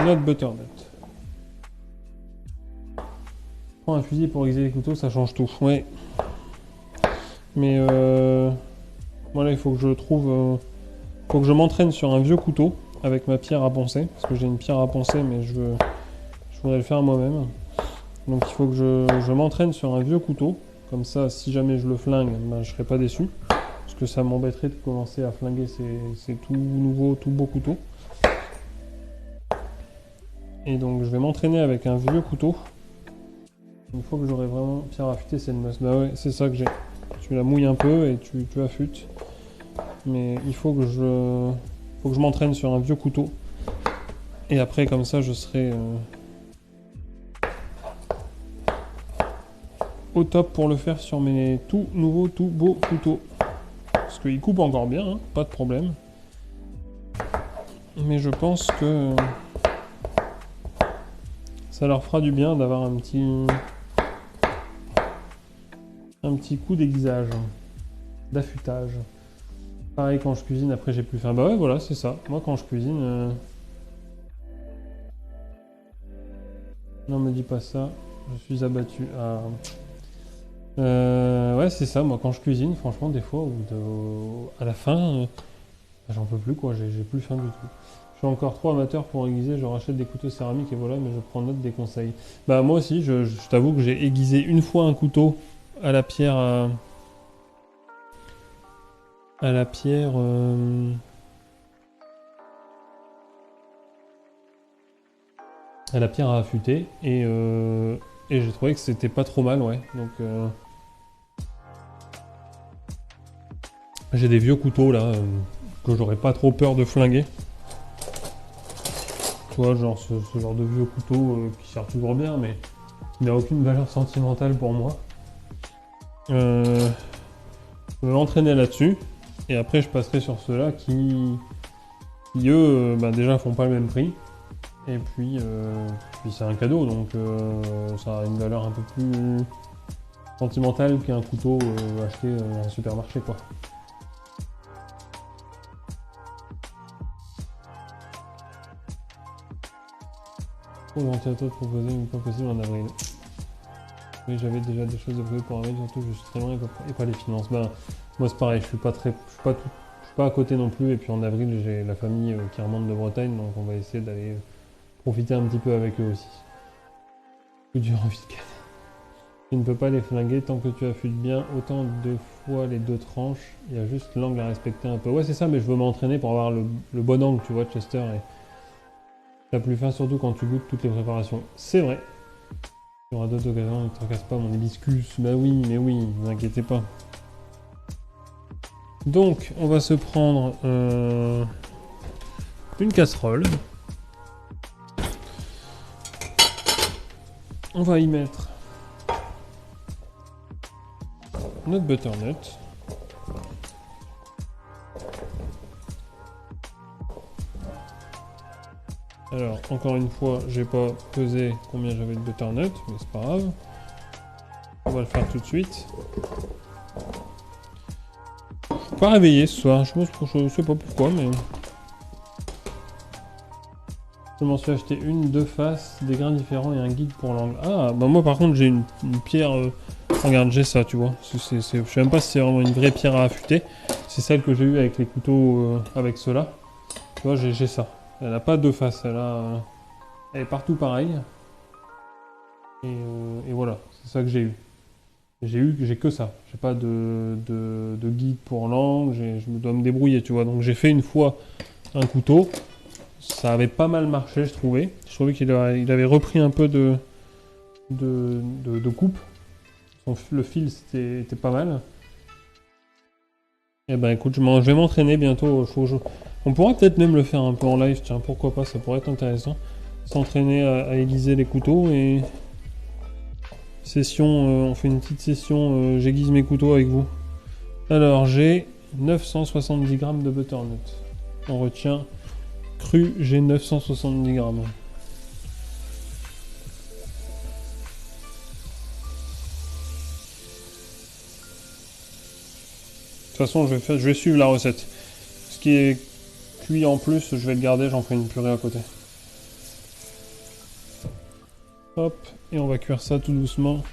Notre butternut. Prends un fusil pour aiguiser les couteaux, ça change tout. Ouais. Mais voilà, il faut que je trouve... faut que je m'entraîne sur un vieux couteau avec ma pierre à poncer. Parce que j'ai une pierre à poncer, mais je voudrais le faire moi-même. Donc il faut que je m'entraîne sur un vieux couteau. Comme ça, si jamais je le flingue, ben, je serai pas déçu. Parce que ça m'embêterait de commencer à flinguer ces tout nouveaux, tout beaux couteaux. Et donc je vais m'entraîner avec un vieux couteau. Une fois que j'aurai vraiment pierre affûtée, c'est une must. Bah ouais, c'est ça que j'ai. Tu la mouilles un peu et tu affûtes. Mais il faut que je m'entraîne sur un vieux couteau. Et après, comme ça, je serai au top pour le faire sur mes tout nouveaux, tout beaux couteaux. Parce qu'ils coupent encore bien, hein, pas de problème. Mais je pense que ça leur fera du bien d'avoir un petit coup d'aiguisage, d'affûtage. Pareil quand je cuisine, après j'ai plus faim. Bah ouais, voilà, c'est ça. Moi quand je cuisine... Non, me dis pas ça, je suis abattu. Ah. Ouais, c'est ça, moi quand je cuisine, franchement, des fois, à la fin, j'en peux plus, quoi, j'ai plus faim du tout. Je suis encore trop amateur pour aiguiser, je rachète des couteaux céramiques et voilà, mais je prends note des conseils. Bah moi aussi, je t'avoue que j'ai aiguisé une fois un couteau à la pierre... à la pierre... à la pierre à affûter et j'ai trouvé que c'était pas trop mal, ouais. Donc j'ai des vieux couteaux là que j'aurais pas trop peur de flinguer. Tu vois, genre ce genre de vieux couteau qui sert toujours bien, mais qui n'a aucune valeur sentimentale pour moi. Je vais m'entraîner là-dessus et après je passerai sur ceux-là qui eux, bah, déjà font pas le même prix. Et puis c'est un cadeau, donc ça a une valeur un peu plus sentimentale qu'un couteau acheté dans un supermarché, quoi. Pour gentil à toi de proposer une fois possible en avril. Oui, j'avais déjà des choses de prévues pour avril, surtout je suis très loin et pas les finances. Ben, moi c'est pareil, je suis pas à côté non plus, et puis en avril j'ai la famille qui remonte de Bretagne, donc on va essayer d'aller profiter un petit peu avec eux aussi. Coup dur en week-end. Tu ne peux pas les flinguer tant que tu affûtes bien autant de fois les deux tranches. Il y a juste l'angle à respecter un peu. Ouais, c'est ça, mais je veux m'entraîner pour avoir le bon angle, tu vois, Chester. Et t'as plus faim surtout quand tu goûtes toutes les préparations. C'est vrai. Il y aura d'autres occasions, ne te tracasse pas mon hibiscus. Bah oui, mais oui, ne vous inquiétez pas. Donc, on va se prendre une casserole. On va y mettre notre butternut. Alors, encore une fois, j'ai pas pesé combien j'avais de butternut, mais c'est pas grave. On va le faire tout de suite. Je suis pas réveillé ce soir, je sais pas pourquoi, mais... Je m'en suis acheté une, deux faces, des grains différents et un guide pour l'angle. Ah, bah moi par contre j'ai une pierre... Regarde, j'ai ça, tu vois. Je sais même pas si c'est vraiment une vraie pierre à affûter. C'est celle que j'ai eue avec les couteaux, avec ceux-là. Tu vois, j'ai ça. Elle n'a pas deux faces, elle est partout pareil. Et voilà, c'est ça que j'ai eu. J'ai que ça. J'ai pas de guide pour l'angle, je me dois me débrouiller, tu vois. Donc j'ai fait une fois un couteau. Ça avait pas mal marché, je trouvais. Je trouvais qu'il avait repris un peu de coupe. Le fil était pas mal. Et ben écoute, je vais m'entraîner bientôt. On pourra peut-être même le faire un peu en live, tiens, pourquoi pas, ça pourrait être intéressant. S'entraîner à aiguiser les couteaux et... Session, on fait une petite session, j'aiguise mes couteaux avec vous. Alors j'ai 970 grammes de butternut. On retient cru, j'ai 970 grammes. De toute façon, je vais suivre la recette. Ce qui est cuit en plus, je vais le garder, j'en ferai une purée à côté. Hop, et on va cuire ça tout doucement.